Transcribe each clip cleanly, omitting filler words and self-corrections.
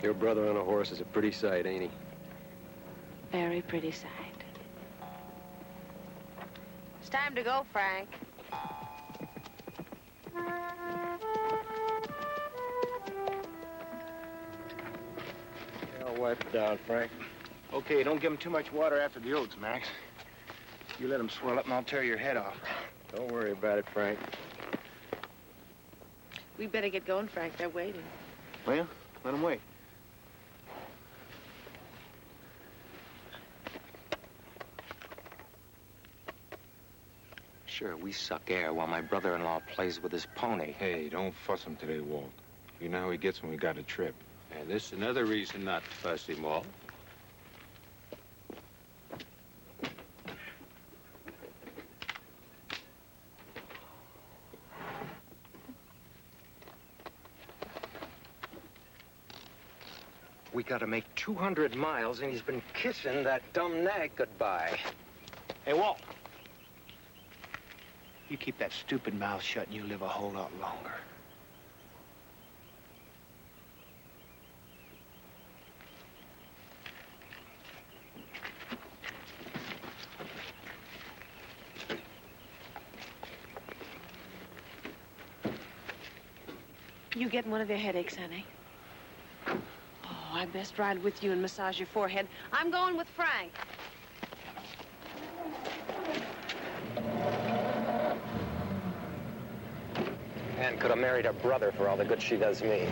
Your brother on a horse is a pretty sight, ain't he? Very pretty sight. It's time to go, Frank. I'll wipe it down, Frank. Okay, don't give him too much water after the oats, Max. You let him swell up and I'll tear your head off. Don't worry about it, Frank. We better get going, Frank. They're waiting. Well, let him wait. Sure, we suck air while my brother-in-law plays with his pony. Hey, don't fuss him today, Walt. You know how he gets when we got a trip. And this is another reason not to fuss him, Walt. We gotta make 200 miles, and he's been kissing that dumb nag goodbye. Hey, Walt. You keep that stupid mouth shut and you live a whole lot longer. You getting one of your headaches, honey? Oh, I best ride with you and massage your forehead. I'm going with Frank. Ann could have married her brother for all the good she does me.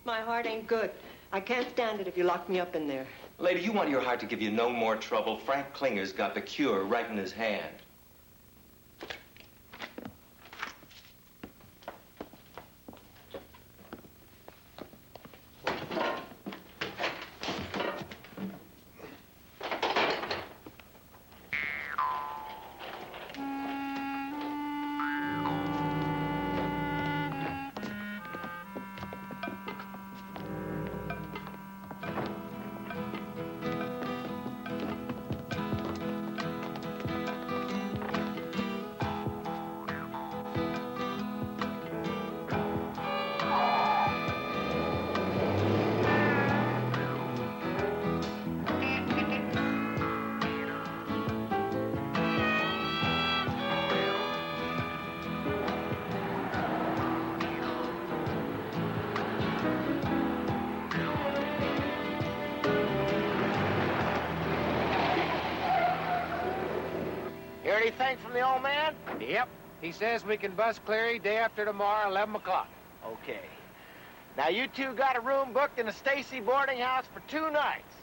My heart ain't good. I can't stand it if you lock me up in there. Lady, you want your heart to give you no more trouble. Frank Klinger's got the cure right in his hand. Hear anything from the old man? Yep. He says we can bus Cleary day after tomorrow, 11 o'clock. Okay. Now, you two got a room booked in the Stacy boarding house for 2 nights.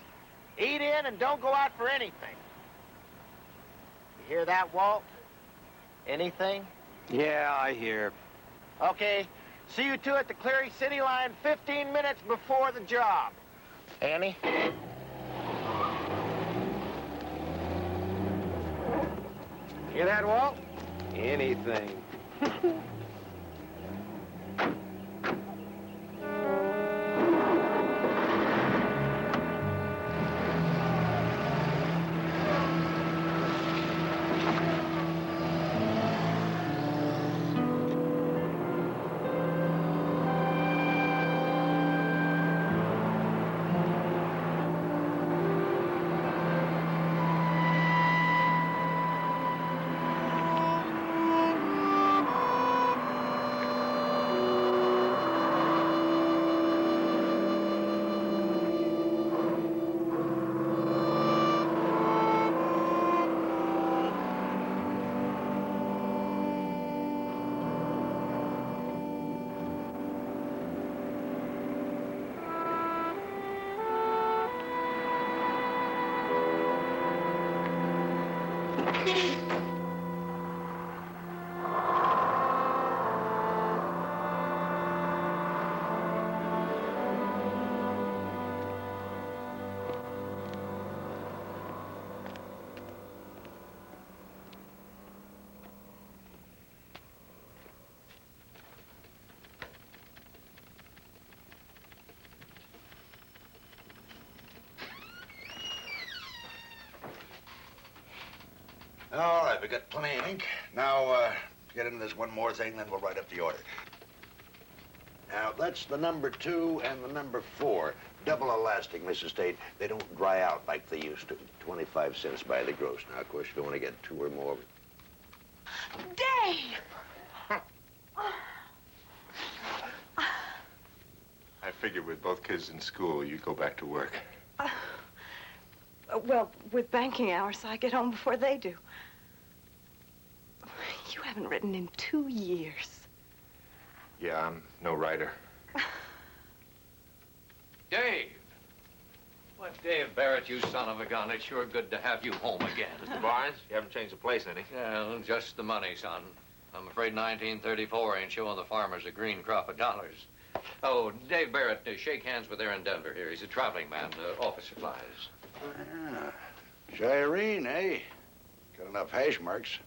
Eat in and don't go out for anything. You hear that, Walt? Anything? Yeah, I hear. Okay. See you two at the Cleary City line 15 minutes before the job. Annie? Hear that, Walt? Anything. All right, we got plenty of ink. Now, get into this one more thing, then we'll write up the order. Now, that's the number 2 and the number 4. Double elastic, Mrs. Tate. They don't dry out like they used to. 25 cents by the gross. Now, of course, you don't want to get 2 or more. Dave! I figured with both kids in school, you'd go back to work. Well, with banking hours, I get home before they do. You haven't written in 2 years. Yeah, I'm no writer. Dave! What, Dave Barrett, you son of a gun. It's sure good to have you home again. Mr. Barnes, you haven't changed the place any. Well, just the money, son. I'm afraid 1934 ain't showing the farmers a green crop of dollars. Oh, Dave Barrett, shake hands with Aaron Denver here. He's a traveling man, office supplies. Ah, Shireen, eh? Got enough hash marks.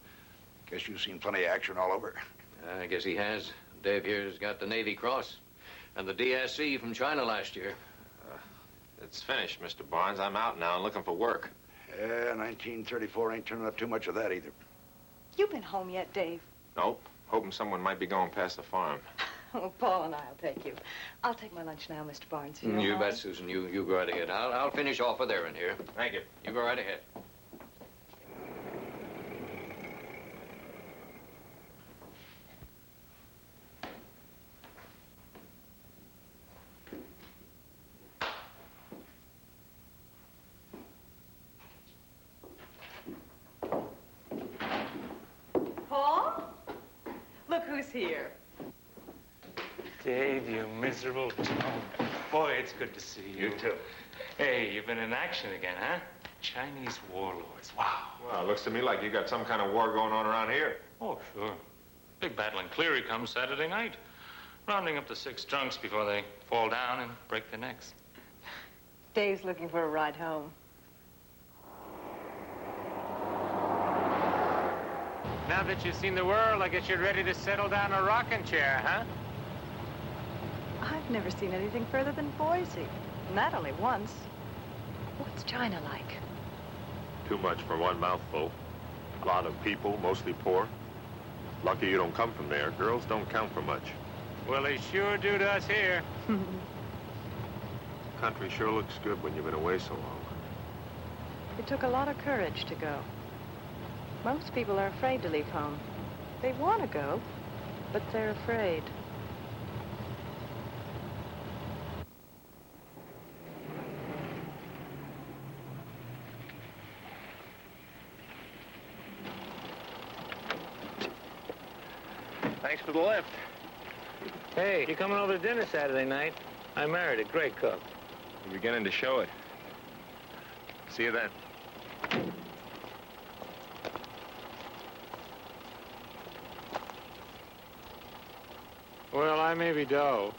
Guess you've seen plenty of action all over. I guess he has. Dave here's got the Navy Cross and the DSC from China last year. It's finished, Mr. Barnes. I'm out now and looking for work. Yeah, 1934 ain't turning up too much of that either. You been home yet, Dave? Nope. Hoping someone might be going past the farm. Oh, Paul and I'll take you. I'll take my lunch now, Mr. Barnes. If you don't You mind. bet, Susan. You go right ahead. I'll finish off with Aaron here. Thank you. You go right ahead. Paul? Look who's here. Dave, you miserable tone. Boy, it's good to see you. You too. Hey, you've been in action again, huh? Chinese warlords. Wow. Well, it looks to me like you got some kind of war going on around here. Oh, sure. Big battle in Cleary comes Saturday night. Rounding up the 6 drunks before they fall down and break their necks. Dave's looking for a ride home. Now that you've seen the world, I guess you're ready to settle down a rocking chair, huh? I've never seen anything further than Boise. And that only once. What's China like? Too much for one mouthful. A lot of people, mostly poor. Lucky you don't come from there. Girls don't count for much. Well, they sure do to us here. Country sure looks good when you've been away so long. It took a lot of courage to go. Most people are afraid to leave home. They want to go, but they're afraid. Thanks for the lift. Hey, you coming over to dinner Saturday night? I married a great cook. You're beginning to show it. See you then. Well, I may be dull,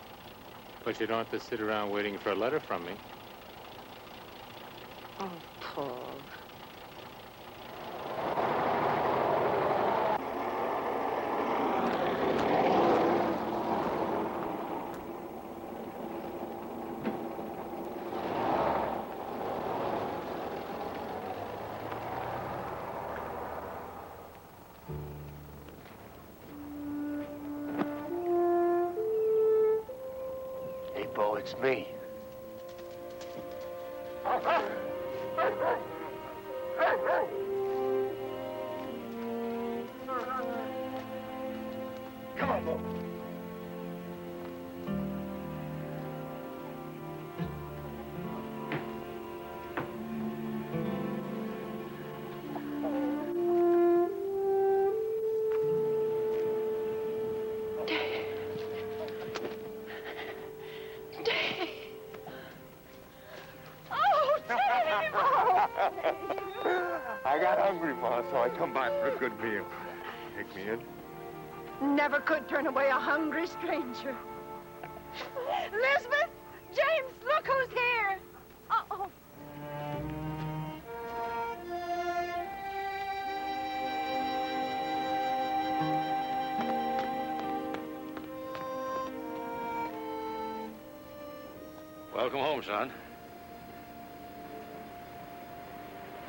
but you don't have to sit around waiting for a letter from me. Oh, Paul. Hey, Bo, it's me. Come on, Bo. I got hungry, Ma, so I come by for a good meal. Take me in? Never could turn away a hungry stranger. Elizabeth! James, look who's here! Uh-oh. Welcome home, son.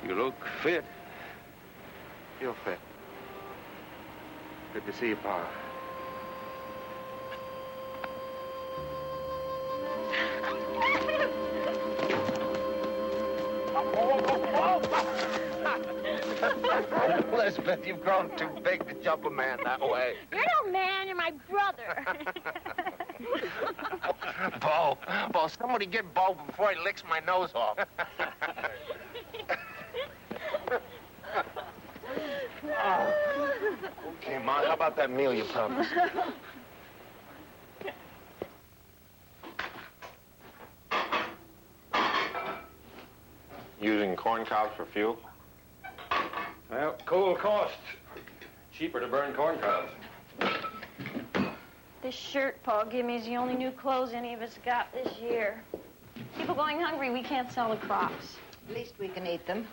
You look fit. You're fit. Good to see you, Pa. Elizabeth, you've grown too big to jump a man that way. You're no man, you're my brother. Bo, somebody get Bo before he licks my nose off. Okay, Ma, how about that meal you promised? Using corn cobs for fuel? Well, coal costs. Cheaper to burn corn cobs. This shirt Pa gave me is the only new clothes any of us got this year. People going hungry, we can't sell the crops. At least we can eat them,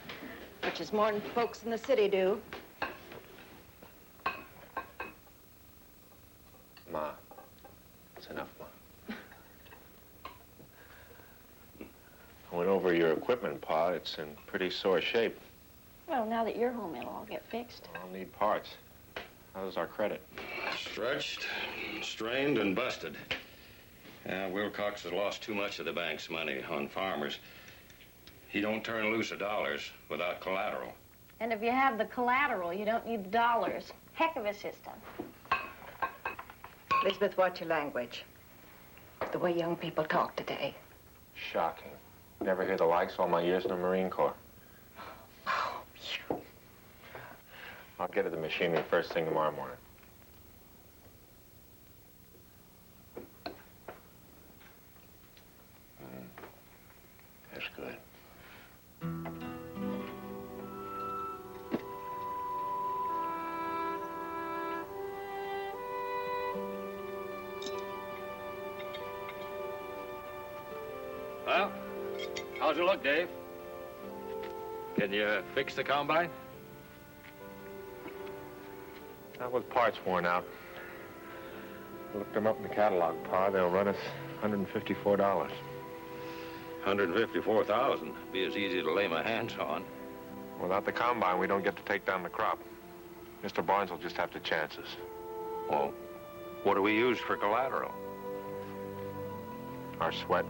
which is more than folks in the city do. Ma, that's enough, Ma. I went over your equipment, Pa. It's in pretty sore shape. Well, now that you're home, it'll all get fixed. I'll need parts. How's our credit? Stretched, strained, and busted. Wilcox has lost too much of the bank's money on farmers. He don't turn loose of dollars without collateral. And if you have the collateral, you don't need the dollars. Heck of a system. Elizabeth, watch your language. The way young people talk today. Shocking. Never hear the likes all my years in the Marine Corps. Oh, phew. I'll get to the machinery first thing tomorrow morning. That's good. Well, how's it look, Dave? Can you fix the combine? Not with parts worn out. I looked them up in the catalog, Pa. They'll run us $154. $154,000. Be as easy to lay my hands on. Without the combine, we don't get to take down the crop. Mr. Barnes will just have to chance us. Well, what do we use for collateral? Our sweat.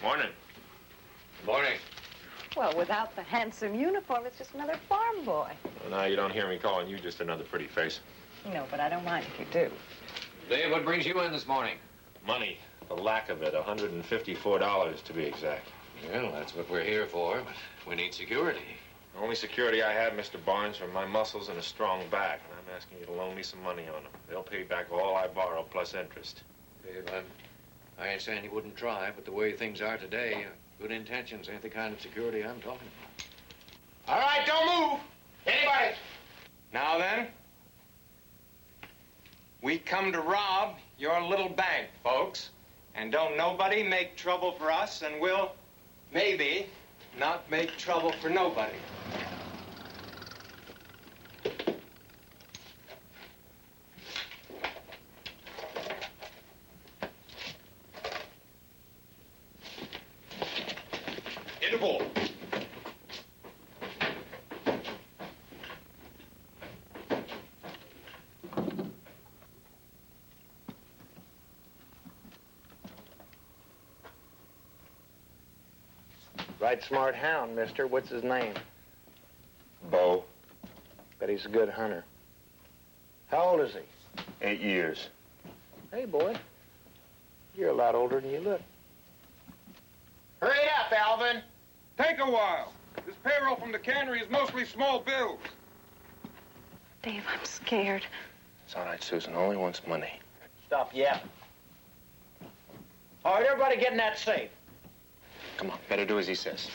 Morning. Morning. Well, without the handsome uniform, it's just another farm boy. Well, now you don't hear me calling you just another pretty face. No, but I don't mind if you do. Dave, what brings you in this morning? Money. The lack of it. $154 to be exact. Well, that's what we're here for, but we need security. The only security I have, Mr. Barnes, are my muscles and a strong back. And I'm asking you to loan me some money on them. They'll pay back all I borrow plus interest. Dave, I ain't saying he wouldn't try, but the way things are today, good intentions ain't the kind of security I'm talking about. All right, don't move. Anybody? Now then, we come to rob your little bank, folks. And don't nobody make trouble for us, and we'll maybe not make trouble for nobody. Interpol. Right smart hound, mister. What's his name? Bo, Bet he's a good hunter. How old is he? 8 years. Hey, boy. You're a lot older than you look. Hurry up, Alvin. Take a while. This payroll from the cannery is mostly small bills. Dave, I'm scared. It's all right, Susan. All he wants money. Stop yapping. All right, everybody get in that safe. Come on, better do as he says.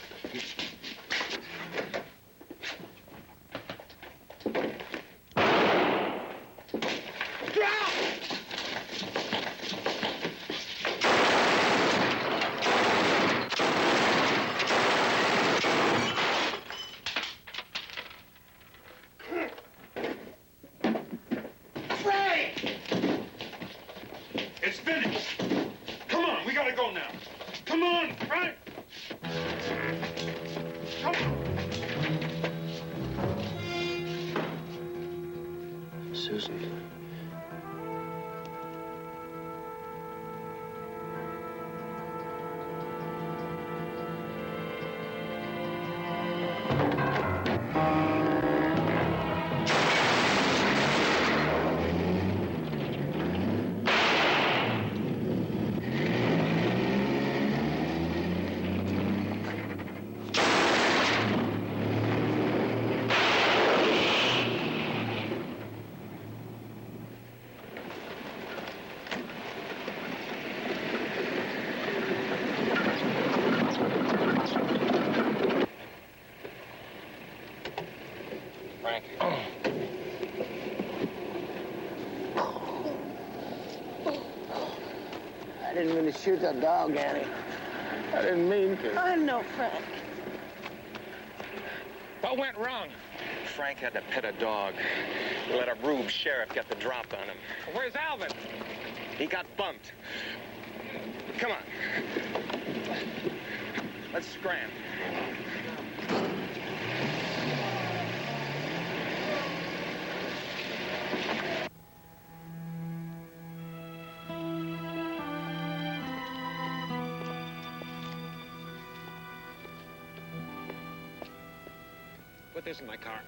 It's finished. Come on, we gotta go now. Come on, Frank. Come on. Susan. I didn't mean to shoot that dog, Annie. I didn't mean to. I know, Frank. What went wrong? Frank had to pet a dog. He let a rube sheriff get the drop on him. Where's Alvin? He got bumped. Come on. Let's scram. Put this in my car.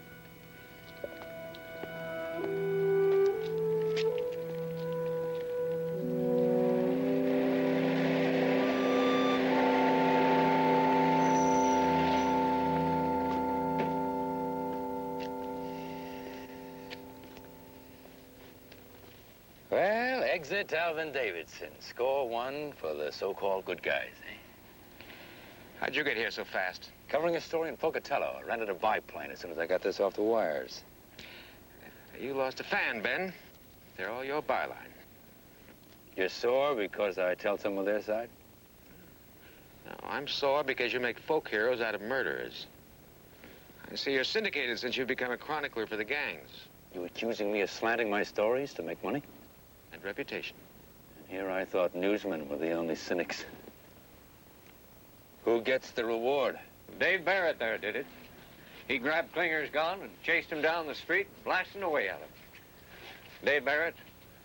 Well, exit Alvin Davidson. Score one for the so-called good guys, eh? How'd you get here so fast? Covering a story in Pocatello. I rented a biplane as soon as I got this off the wires. You lost a fan, Ben. They're all your byline. You're sore because I tell some of their side? No, I'm sore because you make folk heroes out of murderers. I see you're syndicated since you've become a chronicler for the gangs. You accusing me of slanting my stories to make money? And reputation. And here I thought newsmen were the only cynics. Who gets the reward? Dave Barrett there did it. He grabbed Klinger's gun and chased him down the street, blasting away at him. Dave Barrett,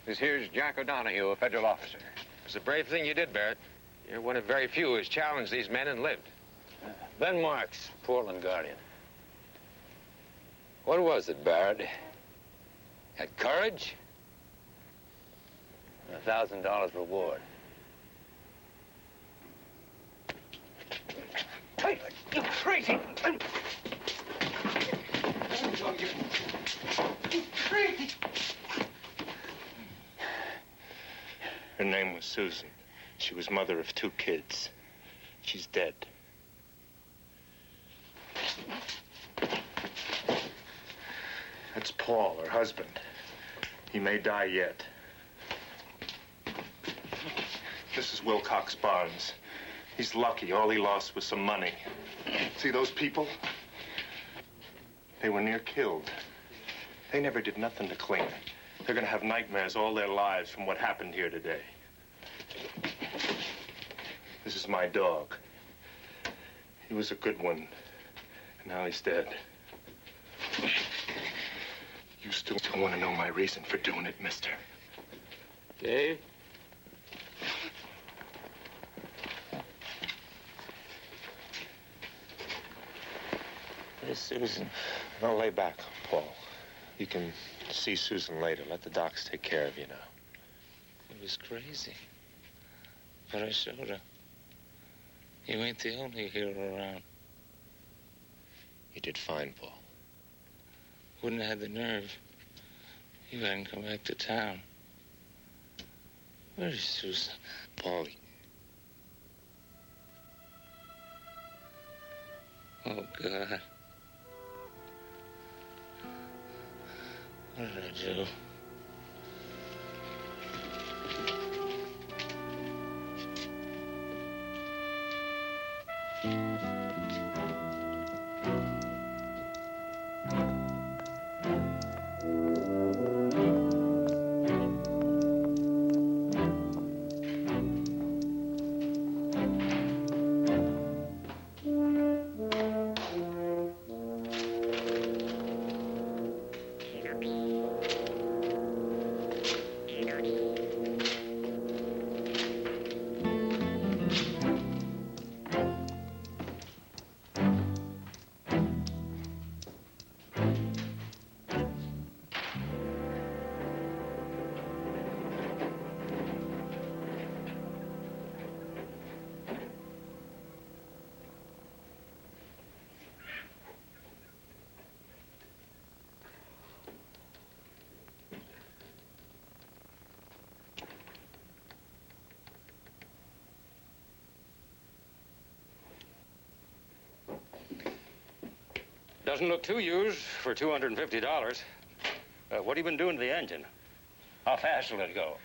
this here's Jack O'Donohue, a federal officer. It's a brave thing you did, Barrett. You're one of very few who has challenged these men and lived. Ben Marks, Portland Guardian. What was it, Barrett? Had courage? $1,000 reward. Hey, you crazy! You crazy! Her name was Susan. She was mother of 2 kids. She's dead. That's Paul, her husband. He may die yet. This is Wilcox Barnes. He's lucky. All he lost was some money. See those people? They were near killed. They never did nothing to Klinger. They're gonna have nightmares all their lives from what happened here today. This is my dog. He was a good one. And now he's dead. You still want to know my reason for doing it, mister? Dave? Where's Susan? Now lay back, Paul. You can see Susan later. Let the docs take care of you now. It was crazy. But I showed her. You ain't the only hero around. You did fine, Paul. Wouldn't have had the nerve. You hadn't come back to town. Where is Susan? Paul. Oh, God. What did I do? Doesn't look too used for $250. What have you been doing to the engine? How fast will it go?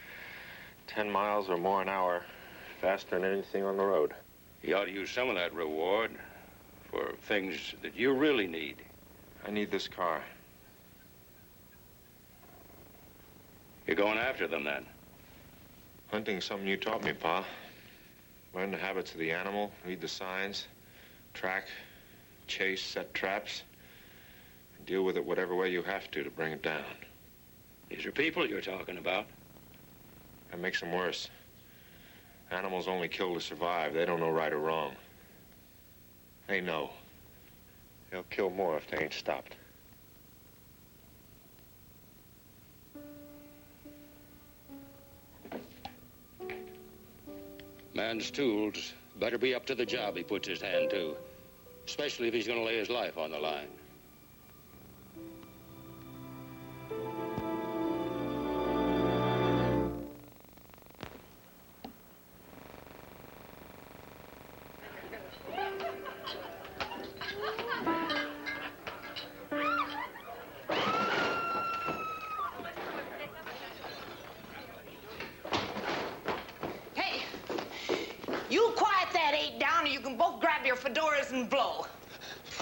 10 miles or more an hour. Faster than anything on the road. You ought to use some of that reward for things that you really need. I need this car. You're going after them, then? Hunting's something you taught me, Pa. Learn the habits of the animal, read the signs, track, chase, set traps, and deal with it whatever way you have to bring it down. These are people you're talking about. That makes them worse. Animals only kill to survive. They don't know right or wrong. They know. They'll kill more if they ain't stopped. Man's tools better be up to the job he puts his hand to, especially if he's going to lay his life on the line.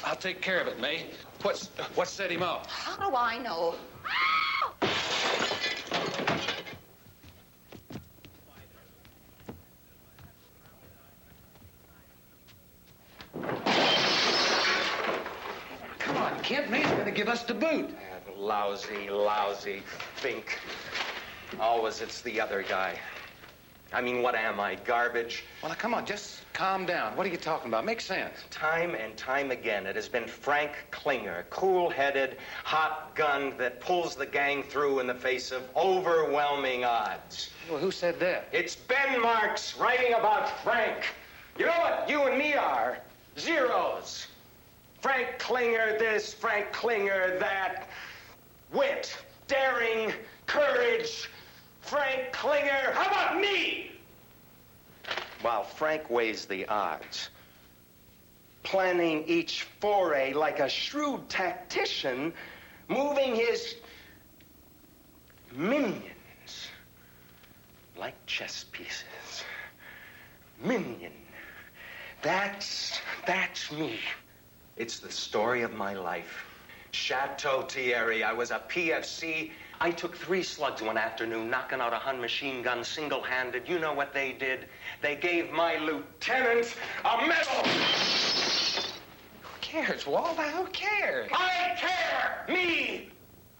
I'll take care of it, May. What set him up? How do I know? Come on, Kent. May's gonna give us the boot. Lousy fink. Always it's the other guy. I mean, what am I, garbage? Well, now, come on, just calm down. What are you talking about? Make sense. Time and time again, it has been Frank Klinger, cool-headed, hot gun that pulls the gang through in the face of overwhelming odds. Well, who said that? It's Ben Marks writing about Frank. You know what you and me are? Zeros. Frank Klinger this, Frank Klinger that. Wit, daring, courage. Frank Klinger. How about me? While Frank weighs the odds, planning each foray like a shrewd tactician, moving his minions like chess pieces. Minion. That's me. It's the story of my life. Chateau Thierry. I was a PFC. I took 3 slugs one afternoon, knocking out a Hun machine gun single-handed. You know what they did? They gave my lieutenant a medal! Who cares, Walter? Who cares? I care! Me!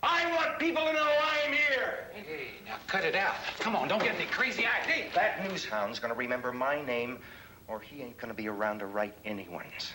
I want people to know I'm here! Hey, now cut it out. Come on, don't get any crazy ideas. That newshound's gonna remember my name, or he ain't gonna be around to write anyone's.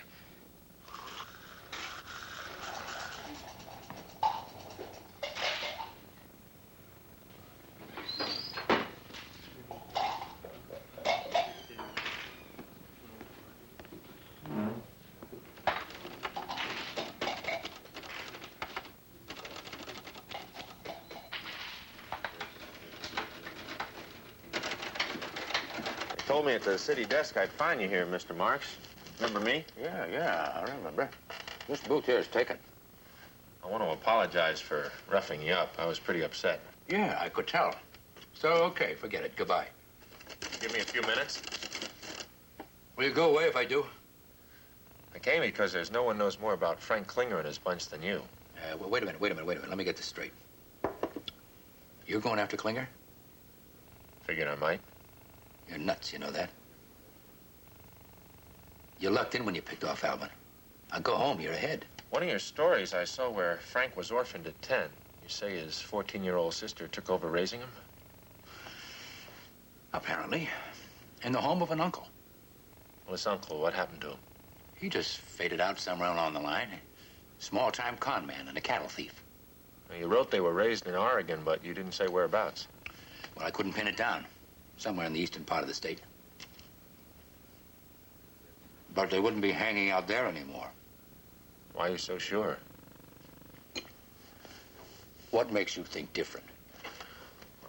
told me at the city desk I'd find you here, Mr. Marks. Remember me? Yeah, I remember. This booth here is taken. I want to apologize for roughing you up. I was pretty upset. Yeah, I could tell. So, okay, forget it. Goodbye. Give me a few minutes. Will you go away if I do? I came because there's no one knows more about Frank Klinger and his bunch than you. Well, wait a minute. Let me get this straight. You're going after Klinger? Figured I might. You're nuts, you know that? You lucked in when you picked off Alvin. Now go home, you're ahead. One of your stories I saw where Frank was orphaned at 10. You say his 14-year-old sister took over raising him? Apparently. In the home of an uncle. Well, his uncle, what happened to him? He just faded out somewhere along the line. Small-time con man and a cattle thief. Well, you wrote they were raised in Oregon, but you didn't say whereabouts. Well, I couldn't pin it down. Somewhere in the eastern part of the state. But they wouldn't be hanging out there anymore. Why are you so sure? What makes you think different?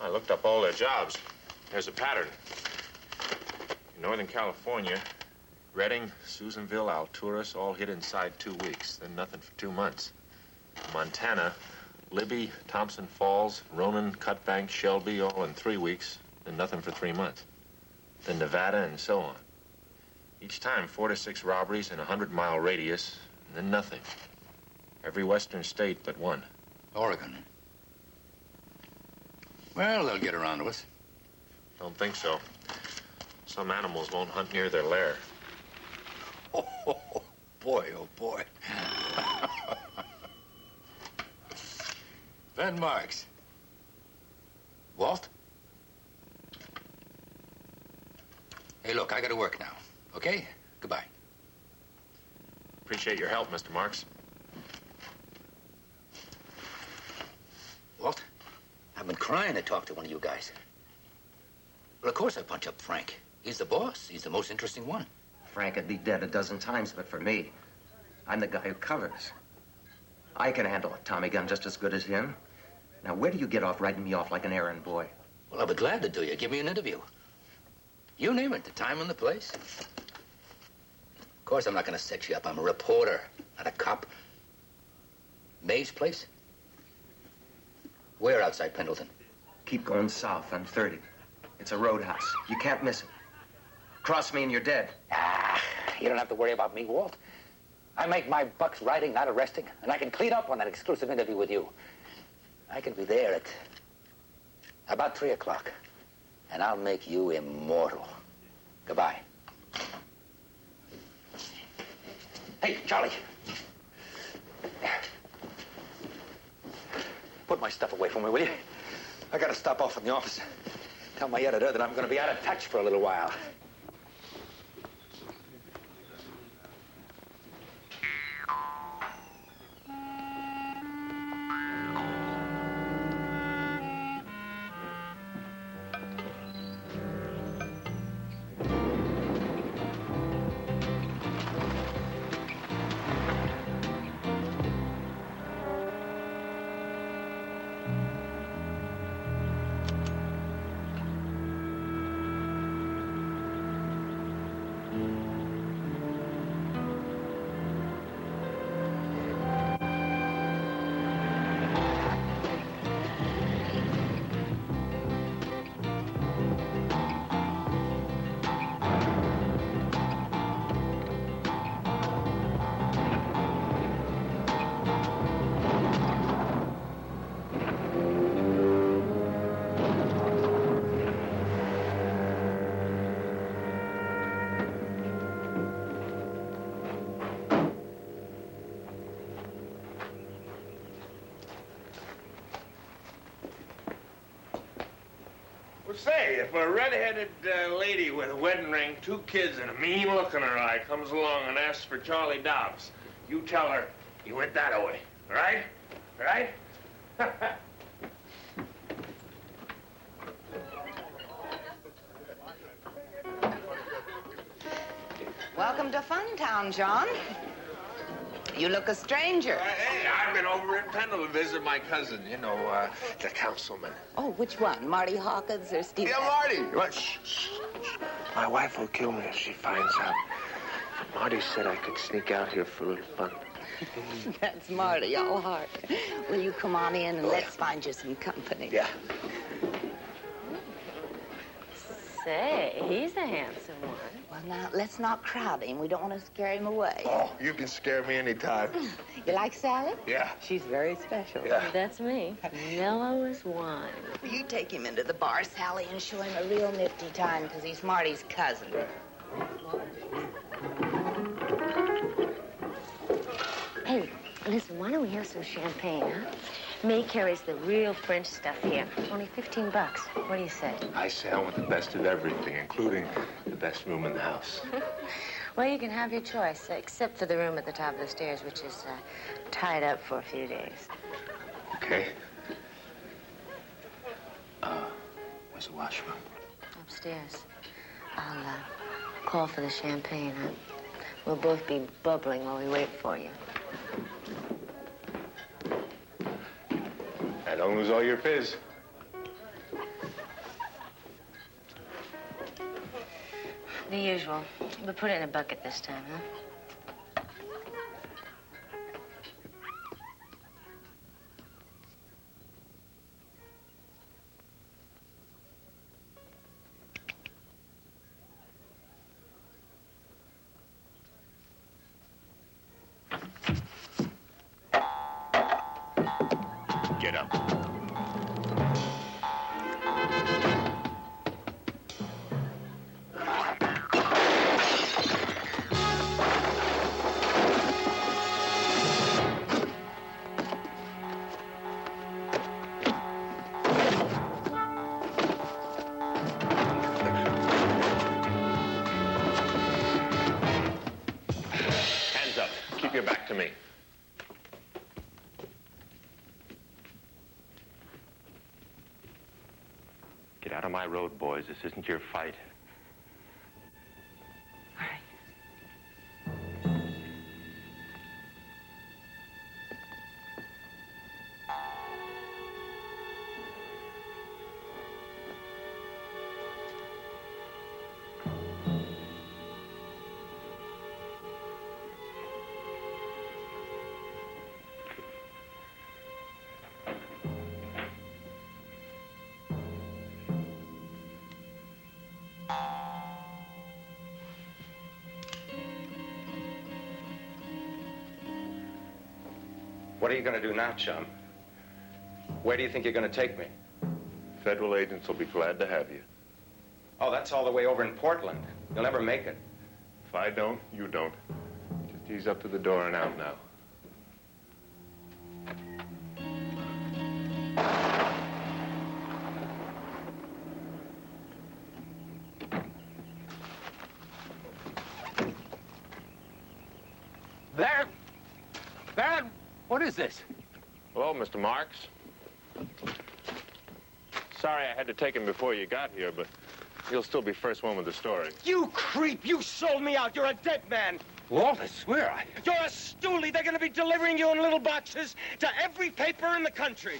I looked up all their jobs. There's a pattern. In Northern California, Redding, Susanville, Alturas all hit inside 2 weeks, then nothing for 2 months. Montana, Libby, Thompson Falls, Ronan, Cutbank, Shelby, all in 3 weeks, then nothing for 3 months. Then Nevada and so on. Each time, 4 to 6 robberies in a 100-mile radius, and then nothing. Every western state but one. Oregon. Well, they'll get around to us. Don't think so. Some animals won't hunt near their lair. Oh, boy, oh, boy. Ben Marks. Walt? Hey, look, I gotta work now, okay? Goodbye. Appreciate your help, Mr. Marks. Walt, I've been crying to talk to one of you guys. Well, of course I punch up Frank. He's the boss. He's the most interesting one. Frank would be dead a dozen times, but for me, I'm the guy who covers. I can handle a Tommy gun just as good as him. Now, where do you get off writing me off like an errand boy? Well, I'll be glad to do you. Give me an interview. You name it, the time and the place. Of course, I'm not going to set you up. I'm a reporter, not a cop. May's place? Where outside Pendleton? Keep going south on 30. It's a roadhouse. You can't miss it. Cross me and you're dead. Ah, you don't have to worry about me, Walt. I make my bucks riding, not arresting, and I can clean up on that exclusive interview with you. I can be there at about 3 o'clock, and I'll make you immortal. Goodbye. Hey, Charlie. Put my stuff away from me, will you? I gotta stop off in the office. Tell my editor that I'm gonna be out of touch for a little while. Well, say, if a red-headed lady with a wedding ring, 2 kids, and a mean look in her eye comes along and asks for Charlie Dobbs, you tell her he went that way, all right? All right? Welcome to Funtown, John. You look a stranger. Hey, I've been over in Pendle to visit my cousin, you know, the councilman. Oh, which one? Marty Hawkins or Steve? Yeah, Marty. What? Shh, shh. My wife will kill me if she finds out. Marty said I could sneak out here for a little fun. That's Marty, all heart. Will you come on in and let's find you some company? Yeah. Say, he's a handsome one. Well, now, let's not crowd him. We don't want to scare him away. Oh, you can scare me anytime. You like Sally? Yeah. She's very special. Yeah. That's me. Mellow as wine. You take him into the bar, Sally, and show him a real nifty time, because he's Marty's cousin. Hey, listen, why don't we have some champagne, huh? May carries the real French stuff here. Only $15. What do you say? I say I want the best of everything, including the best room in the house. Well, you can have your choice, except for the room at the top of the stairs, which is tied up for a few days. Okay. Where's the washroom? Upstairs. I'll call for the champagne, huh? We'll both be bubbling while we wait for you. And don't lose all your fizz. The usual. We'll put it in a bucket this time, huh? Get up. Hands up. Keep your back to me. Get out of my road, boys. This isn't your fight. What are you going to do now, chum? Where do you think you're going to take me? Federal agents will be glad to have you. Oh, that's all the way over in Portland. You'll never make it. If I don't, you don't. Just ease up to the door and out now. Barrett, what is this? Hello, Mr. Marks. Sorry I had to take him before you got here, but you'll still be first one with the story. You creep! You sold me out! You're a dead man! Walt, I swear I... You're a stoolie! They're gonna be delivering you in little boxes to every paper in the country!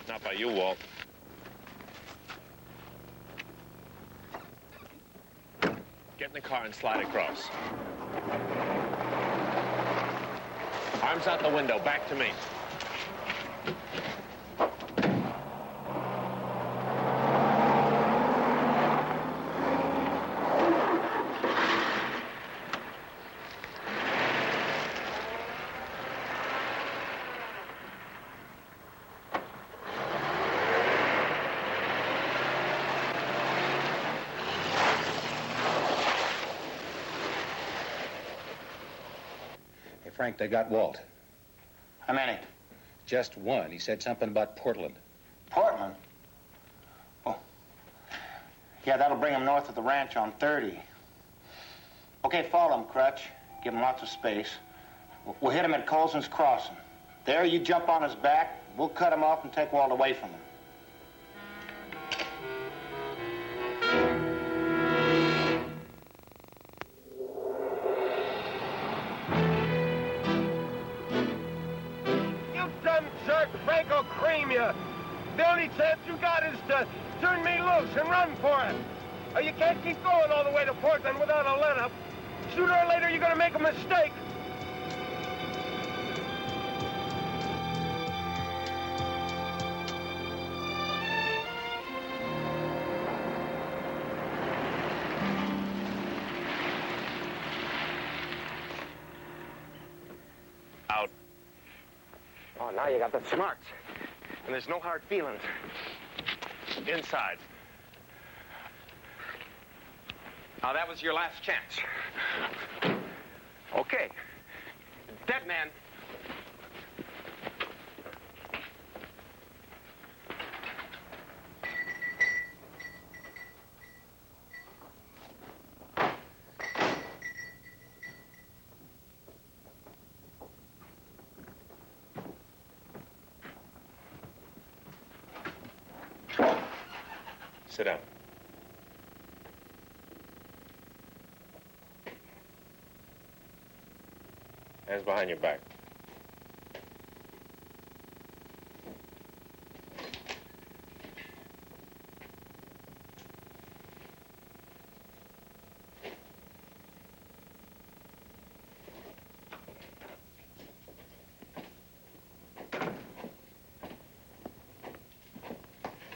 Not by you, Walt. Get in the car and slide across. Arms out the window, back to me. Frank, they got Walt. How many? Just one. He said something about Portland. Portland? Oh. Yeah, that'll bring him north of the ranch on 30. Okay, follow him, Crutch. Give him lots of space. We'll hit him at Colson's Crossing. There, you jump on his back. We'll cut him off and take Walt away from him. Frank will cream you. The only chance you got is to turn me loose and run for it. Oh, you can't keep going all the way to Portland without a let-up. Sooner or later, you're gonna make a mistake. Out. Oh, now you got the smarts. And there's no hard feelings. Inside. Now, that was your last chance. Okay. Dead man. Sit down. Hands behind your back.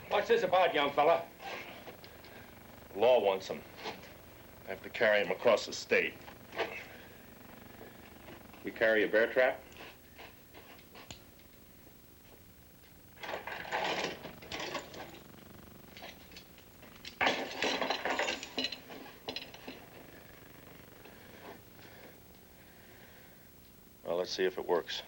What's this about, young fella? Law wants him. I have to carry him across the state. You carry a bear trap? Well, let's see if it works.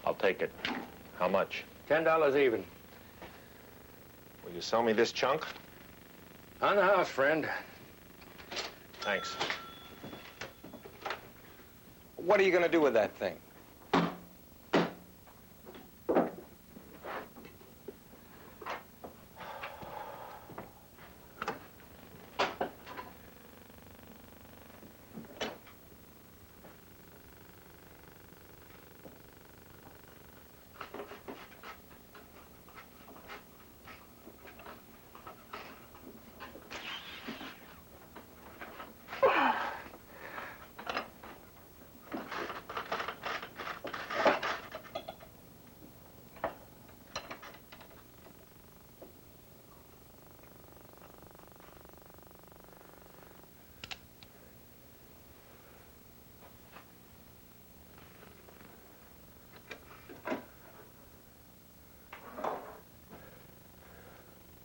I'll take it. How much? $10 even. Will you sell me this chunk? On the house, friend. Thanks. What are you gonna do with that thing?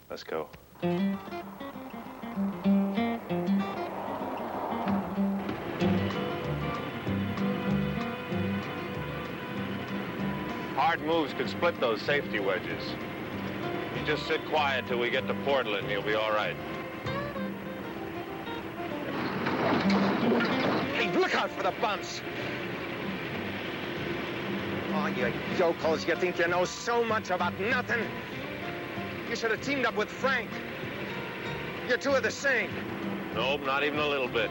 Let's go. Hard moves could split those safety wedges. You just sit quiet till we get to Portland and you'll be all right. Hey, look out for the bumps! Oh, you yokels, you think you know so much about nothing? You should have teamed up with Frank. You two are the same. Nope, not even a little bit.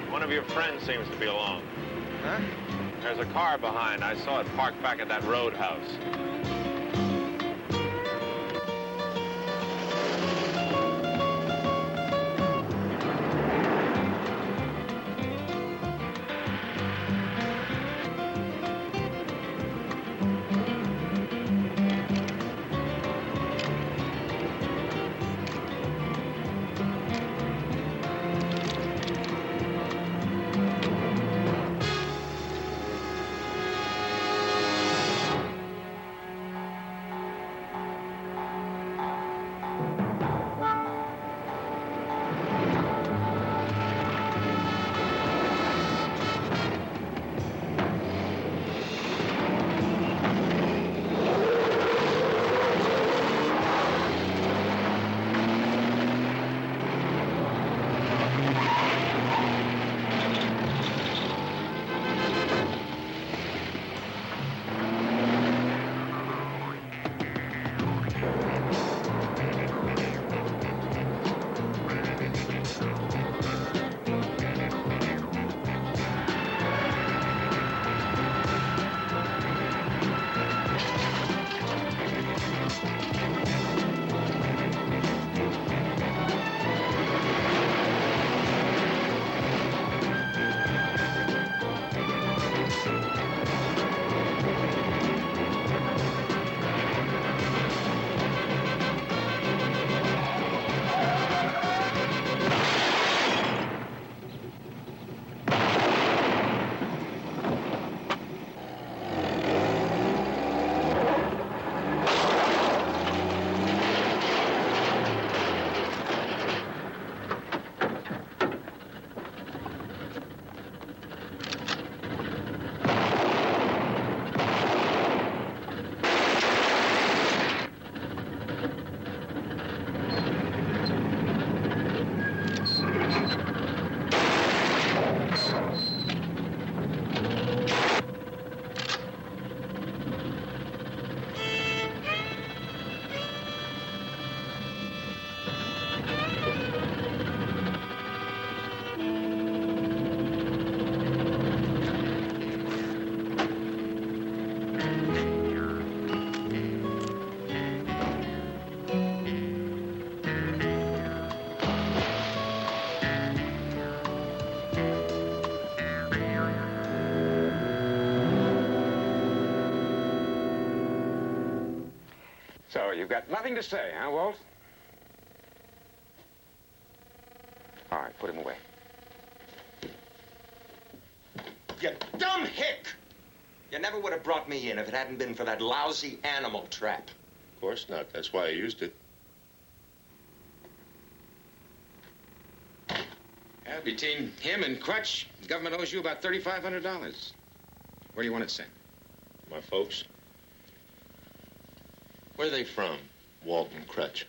One of your friends seems to be along. Huh? There's a car behind. I saw it parked back at that roadhouse. So, you've got nothing to say, huh, Walt? All right, put him away. You dumb hick! You never would have brought me in if it hadn't been for that lousy animal trap. Of course not. That's why I used it. Yeah, between him and Crutch, the government owes you about $3,500. Where do you want it sent? My folks. Where are they from, Walt and Crutch?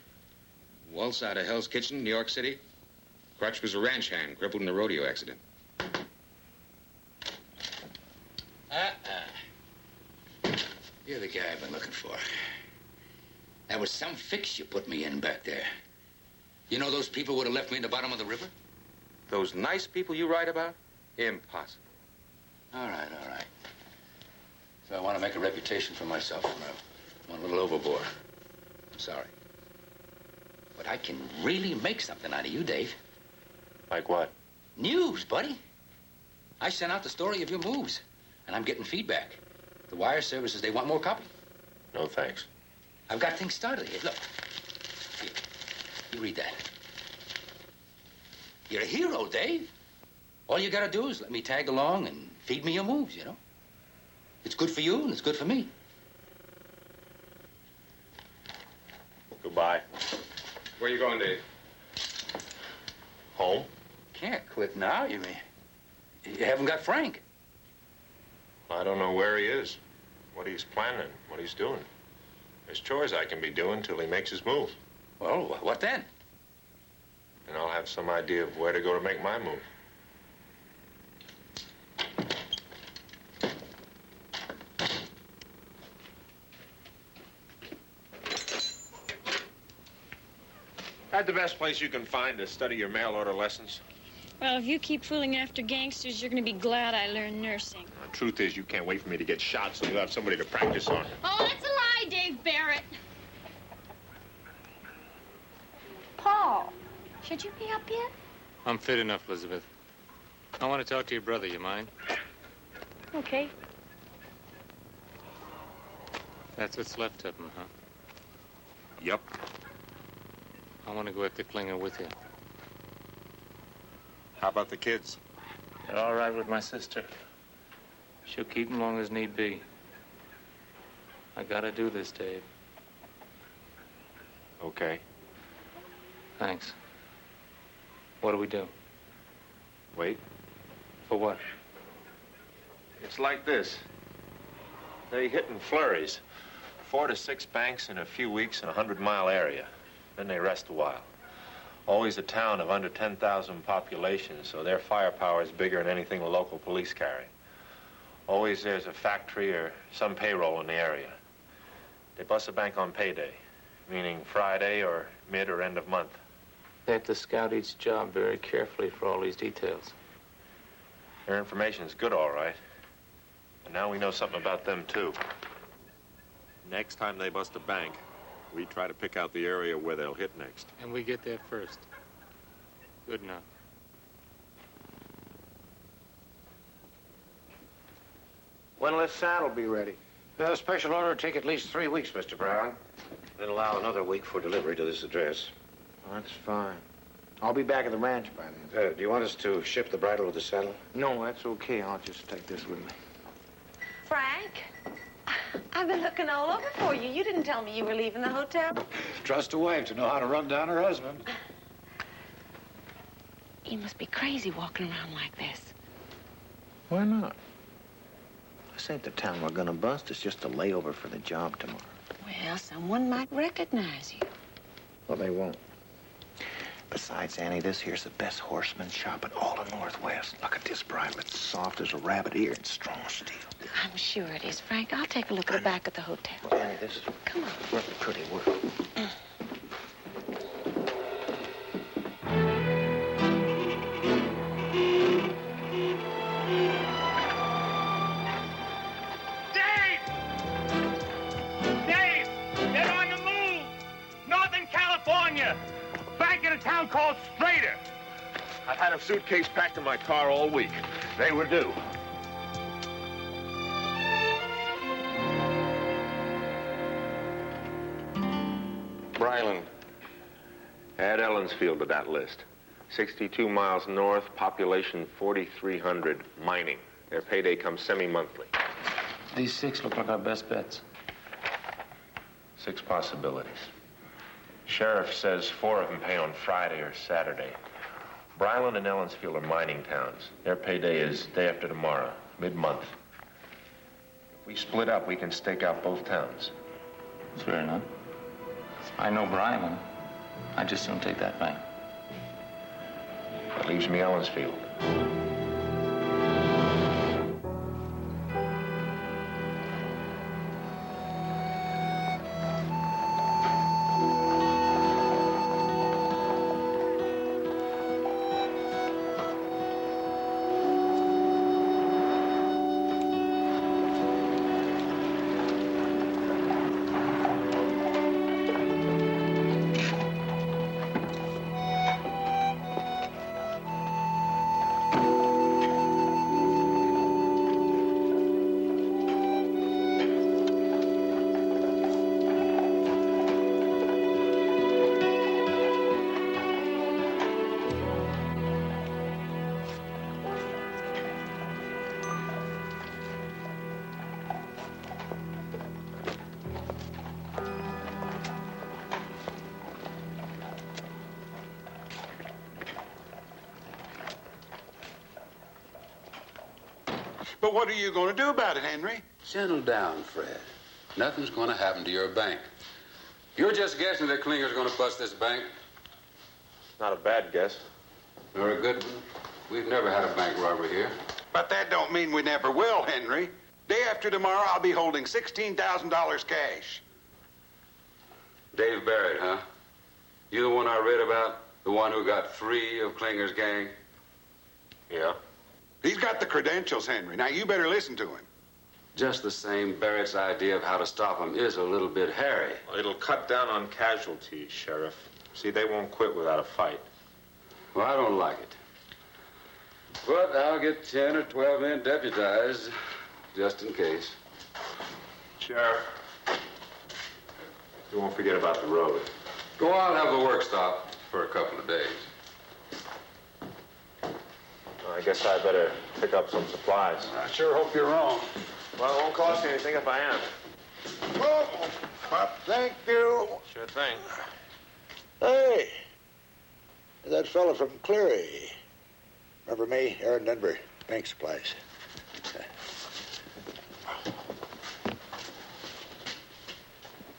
Walt's out of Hell's Kitchen, New York City. Crutch was a ranch hand, crippled in a rodeo accident. You're the guy I've been looking for. That was some fix you put me in back there. You know those people would have left me in the bottom of the river? Those nice people you write about? Impossible. All right, all right. So I want to make a reputation for myself, and I went a little overboard. I'm sorry. But I can really make something out of you, Dave. Like what? News, buddy. I sent out the story of your moves, and I'm getting feedback. The wire services, they want more copy. No, thanks. I've got things started here. Look. Here. You read that. You're a hero, Dave. All you gotta do is let me tag along and feed me your moves, you know? It's good for you and it's good for me. Goodbye. Where you going, Dave? Home? Can't quit now, you mean? You haven't got Frank. I don't know where he is, what he's planning, what he's doing. There's chores I can be doing till he makes his move. Well, what then? And I'll have some idea of where to go to make my move. That's the best place you can find to study your mail order lessons. Well, if you keep fooling after gangsters, you're going to be glad I learned nursing. The truth is, you can't wait for me to get shot, so you'll have somebody to practice on. Oh, that's a lie, Dave Barrett. Paul, should you be up yet? I'm fit enough, Elizabeth. I want to talk to your brother. You mind? Okay. That's what's left of him, huh? Yep. I want to go after Klinger with you. How about the kids? They're all right with my sister. She'll keep them long as need be. I gotta do this, Dave. Okay. Thanks. What do we do? Wait. For what? It's like this. They hit in flurries. 4 to 6 banks in a few weeks in a 100-mile area. Then they rest a while. Always a town of under 10,000 population, so their firepower is bigger than anything the local police carry. Always there's a factory or some payroll in the area. They bust a bank on payday. Meaning Friday or mid or end of month. They have to scout each job very carefully for all these details. Their information is good, all right. And now we know something about them, too. Next time they bust a bank, we try to pick out the area where they'll hit next. And we get there first. Good enough. When'll this saddle be ready? The special order will take at least 3 weeks, Mr. Brown. Then allow another week for delivery to this address. That's fine. I'll be back at the ranch by then. Do you want us to ship the bridle with the saddle? No, that's okay. I'll just take this with me. Frank, I've been looking all over for you. You didn't tell me you were leaving the hotel. Trust a wife to know how to run down her husband. You must be crazy walking around like this. Why not? This ain't the town we're gonna bust. It's just a layover for the job tomorrow. Well, someone might recognize you. Well, they won't. Besides, Annie, this here's the best horseman shop in all the Northwest. Look at this bridle. It's soft as a rabbit ear and strong steel. I'm sure it is, Frank. I'll take a look at the back of the hotel. Well, Annie, this is Come on. really pretty work. Town called Strader. I've had a suitcase packed in my car all week. They were due. Bryland, add Ellensfield to that list. 62 miles north, population 4,300, mining. Their payday comes semi-monthly. These 6 look like our best bets. 6 possibilities. Sheriff says 4 of them pay on Friday or Saturday. Bryland and Ellensfield are mining towns. Their payday is day after tomorrow, mid-month. If we split up, we can stake out both towns. That's fair enough. I know Bryland. I'd just soon take that bank. That leaves me Ellensfield. But what are you going to do about it, Henry? Settle down, Fred. Nothing's going to happen to your bank. You're just guessing that Klinger's going to bust this bank. Not a bad guess. Nor a good one. We've never had a bank robbery here. But that don't mean we never will, Henry. Day after tomorrow, I'll be holding $16,000 cash. Dave Barrett, huh? You the one I read about? The one who got free of Klinger's gang? Yeah. He's got the credentials, Henry. Now, you better listen to him. Just the same, Barrett's idea of how to stop him is a little bit hairy. Well, it'll cut down on casualties, Sheriff. See, they won't quit without a fight. Well, I don't like it. But I'll get 10 or 12 men deputized, just in case. Sheriff, you won't forget about the road. Go out and have the work stopped for a couple of days. I guess I better pick up some supplies. I sure hope you're wrong. Well, it won't cost you anything if I am. Oh, thank you. Sure thing. Hey, that fella from Cleary. Remember me? Aaron Denver, bank supplies.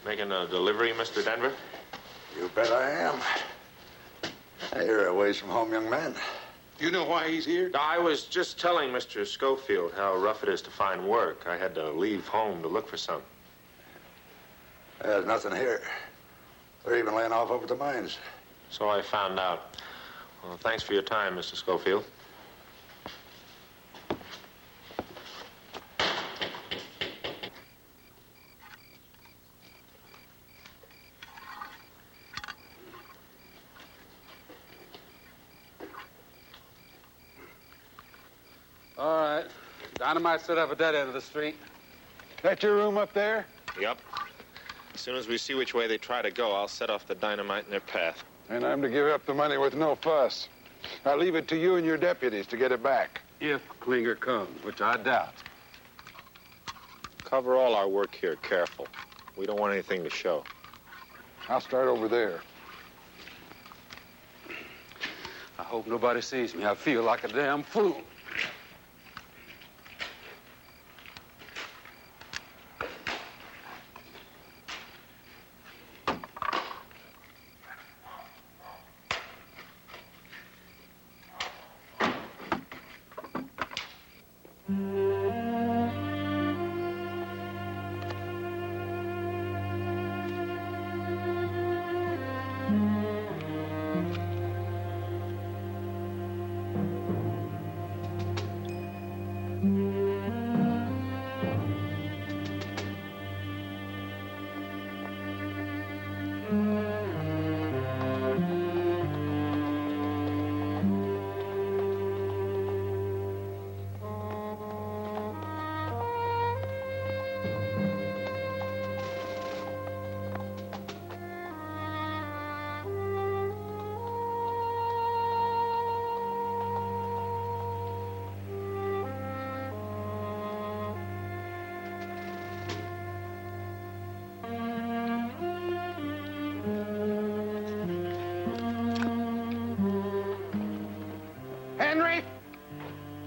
Making a delivery, Mr. Denver? You bet I am. You're a ways from home, young man. You know why he's here? I was just telling Mr. Schofield how rough it is to find work. I had to leave home to look for something. There's nothing here. They're even laying off over at the mines. So I found out. Well, thanks for your time, Mr. Schofield. All right. Dynamite set up at that end of the street. That your room up there? Yep. As soon as we see which way they try to go, I'll set off the dynamite in their path. And I'm to give up the money with no fuss. I'll leave it to you and your deputies to get it back. If Klinger comes, which I doubt. Cover all our work here careful. We don't want anything to show. I'll start over there. I hope nobody sees me. I feel like a damn fool.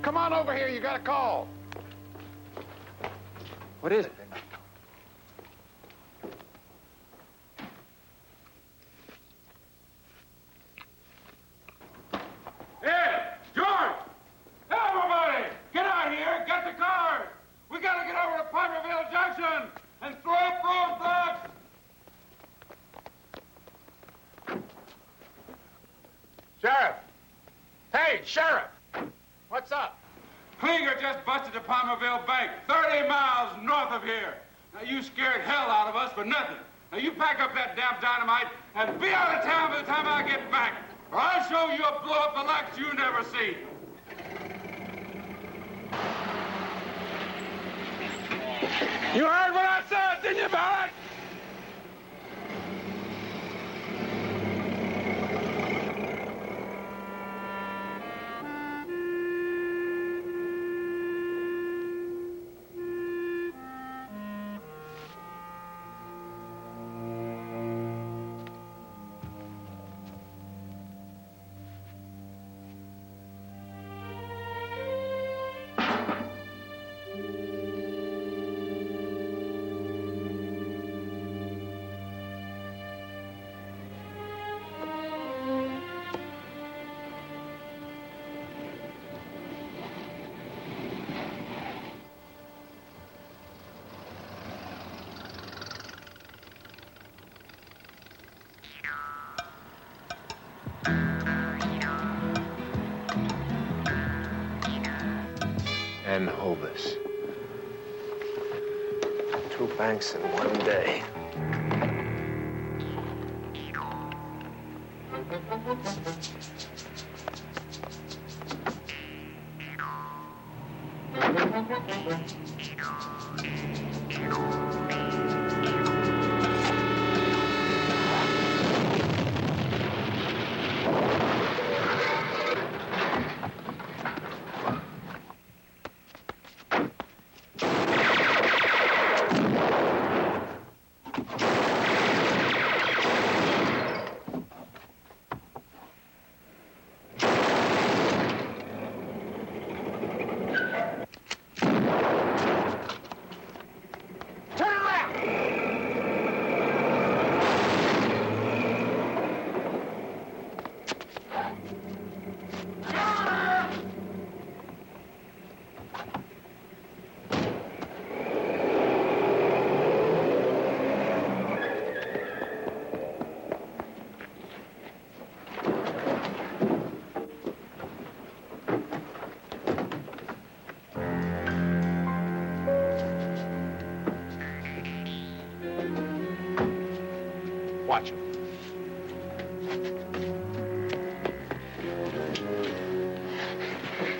Come on over here. You got a call. What is it? Hey, George! Everybody, get out here. Get the cars. We got to get over to Palmerville Junction and throw up roadblocks. Sheriff! Hey, Sheriff! What's up? Klinger just busted the Palmerville Bank, 30 miles north of here. Now, you scared hell out of us for nothing. Now, you pack up that damn dynamite and be out of town by the time I get back, or I'll show you a blow-up the likes you never seen. You heard what I said, didn't you, Barrett? And Hovis. 2 banks in one day.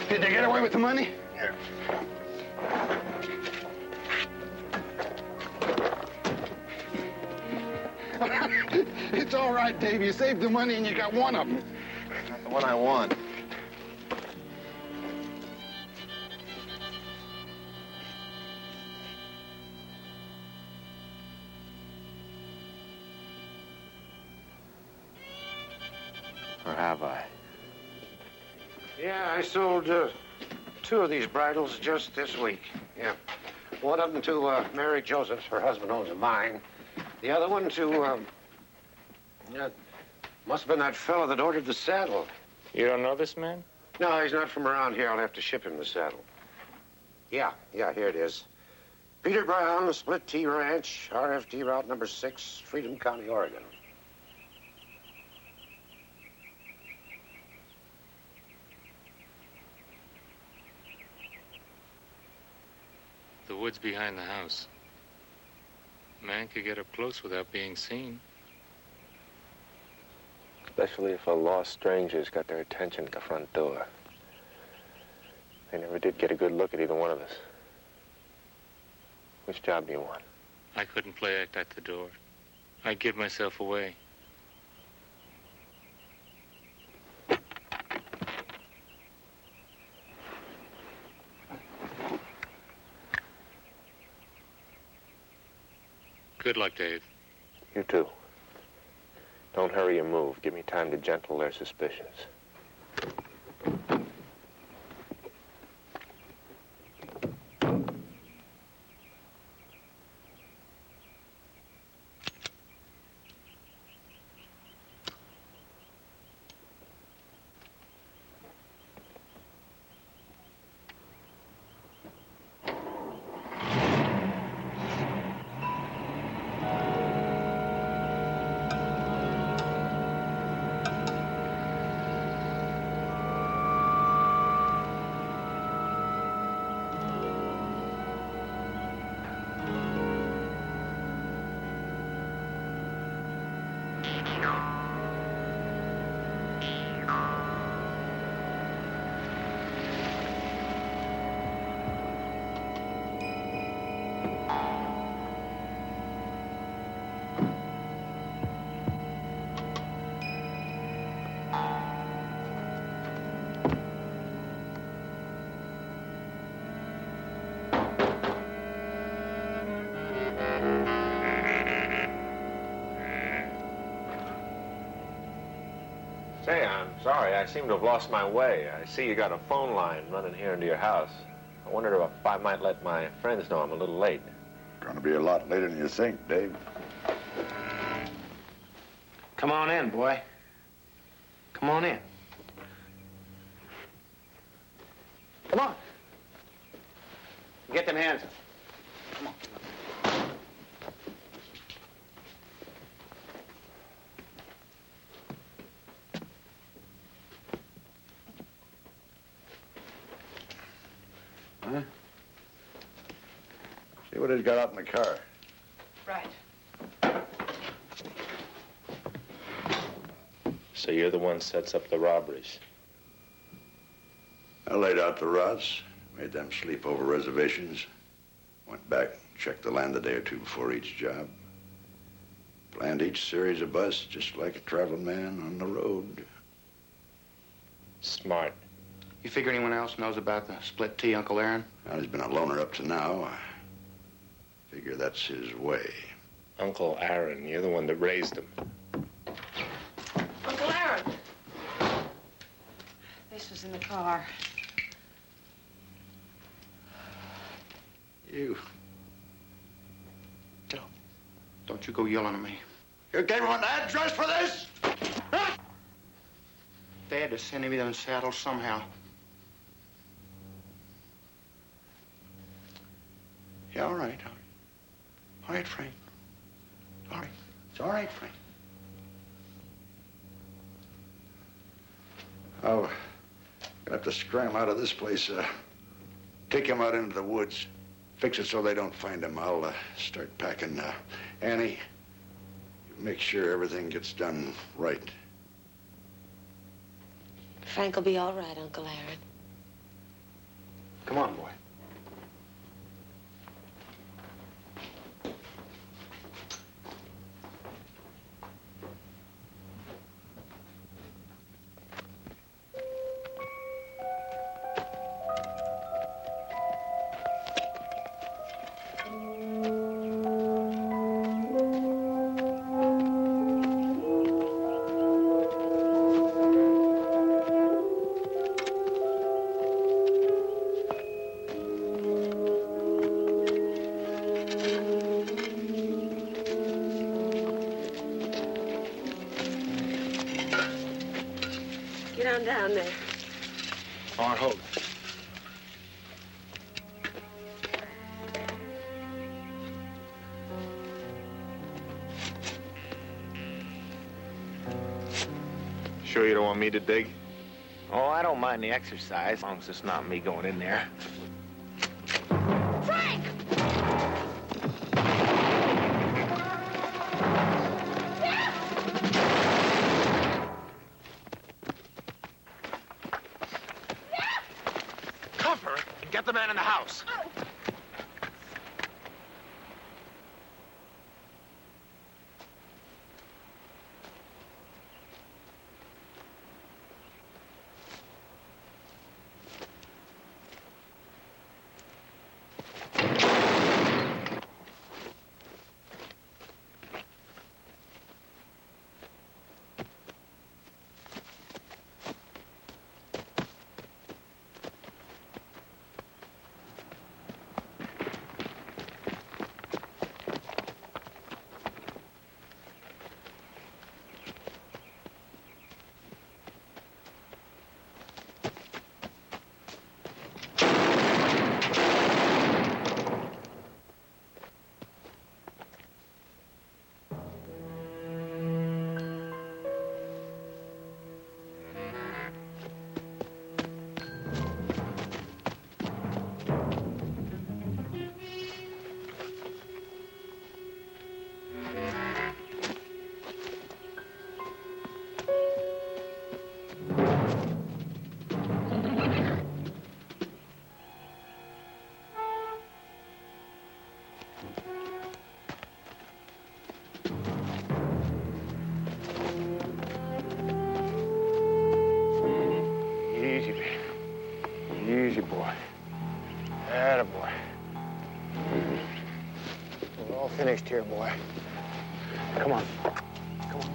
Did they get away with the money? Here. It's all right, Dave. You saved the money and you got one of them. Not the one I want. Or have I? Yeah, I sold 2 of these bridles just this week. Yeah. One of them to Mary Joseph. Her husband owns a mine. The other one to, must have been that fellow that ordered the saddle. You don't know this man? No, he's not from around here. I'll have to ship him the saddle. Yeah, here it is. Peter Brown, Split T Ranch, RFD Route number 6, Freedom County, Oregon. The woods behind the house. A man could get up close without being seen. Especially if a lost stranger's got their attention at the front door. They never did get a good look at either one of us. Which job do you want? I couldn't play act at the door. I'd give myself away. Good luck, Dave. You too. Don't hurry your move. Give me time to gentle their suspicions. Say, I'm sorry. I seem to have lost my way. I see you got a phone line running here into your house. I wondered if I might let my friends know I'm a little late. Gonna be a lot later than you think, Dave. Come on in, boy. Come on in. Come on. Get them hands up. Come on. Huh? See what he's got out in the car. Right. So you're the one sets up the robberies? I laid out the routes, made them sleepover reservations, went back, checked the land a day or two before each job, planned each series of busts just like a traveling man on the road. Smart. You figure anyone else knows about the Split T, Uncle Aaron? Well, he's been a loner up to now. I figure that's his way. Uncle Aaron, you're the one that raised him. Uncle Aaron. This was in the car. You. Don't you go yelling at me. You gave him an address for this? They had to send me them saddles somehow. Yeah, all right. All right, Frank. All right. It's all right, Frank. Oh, gonna have to scram out of this place. Take him out into the woods. Fix it so they don't find him. I'll start packing. Annie, make sure everything gets done right. Frank will be all right, Uncle Aaron. Come on, boy. Get on down there. On hold. Sure you don't want me to dig? Oh, I don't mind the exercise, as long as it's not me going in there. Frank! Cuff her and get the man in the house. Easy, baby. Easy, boy. Atta boy. We're all finished here, boy. Come on. Come on.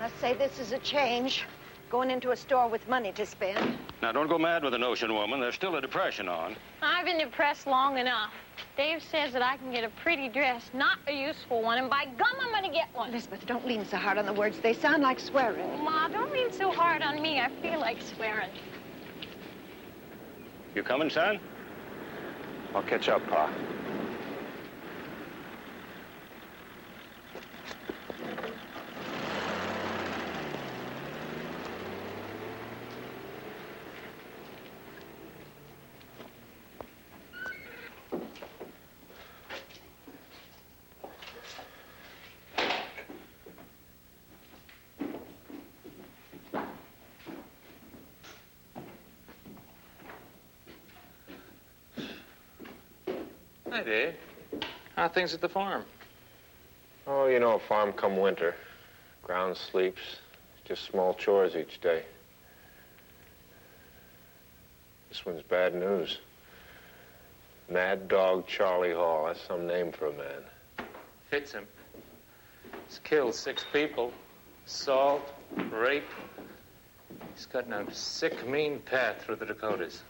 Must say this is a change. Going into a store with money to spend. Now, don't go mad with the notion, woman. There's still a depression on. I've been depressed long enough. Dave says that I can get a pretty dress, not a useful one, and by gum, I'm gonna get one. Elizabeth, don't lean so hard on the words. They sound like swearing. Ma, don't lean so hard on me. I feel like swearing. You coming, son? I'll catch up, Pa. Hi, Dave. How are things at the farm? Oh, you know, a farm come winter. Ground sleeps. Just small chores each day. This one's bad news. Mad Dog Charlie Hall. That's some name for a man. Fits him. He's killed 6 people. Assault, rape. He's gotten a sick, mean path through the Dakotas.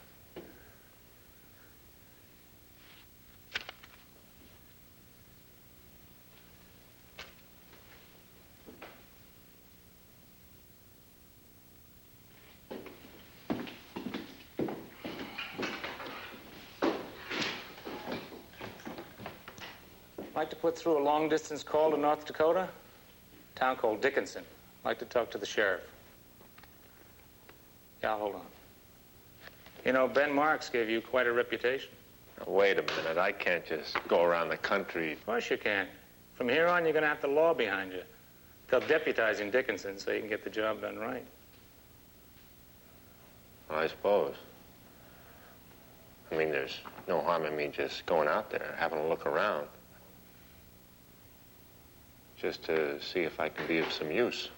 Like to put through a long-distance call to North Dakota? Town called Dickinson. Like to talk to the sheriff. Yeah, hold on. You know, Ben Marks gave you quite a reputation. Now, wait a minute. I can't just go around the country. Of course you can. From here on, you're going to have the law behind you. They'll deputize in Dickinson so you can get the job done right. I suppose. I mean, there's no harm in me just going out there, having a look around. Just to see if I can be of some use.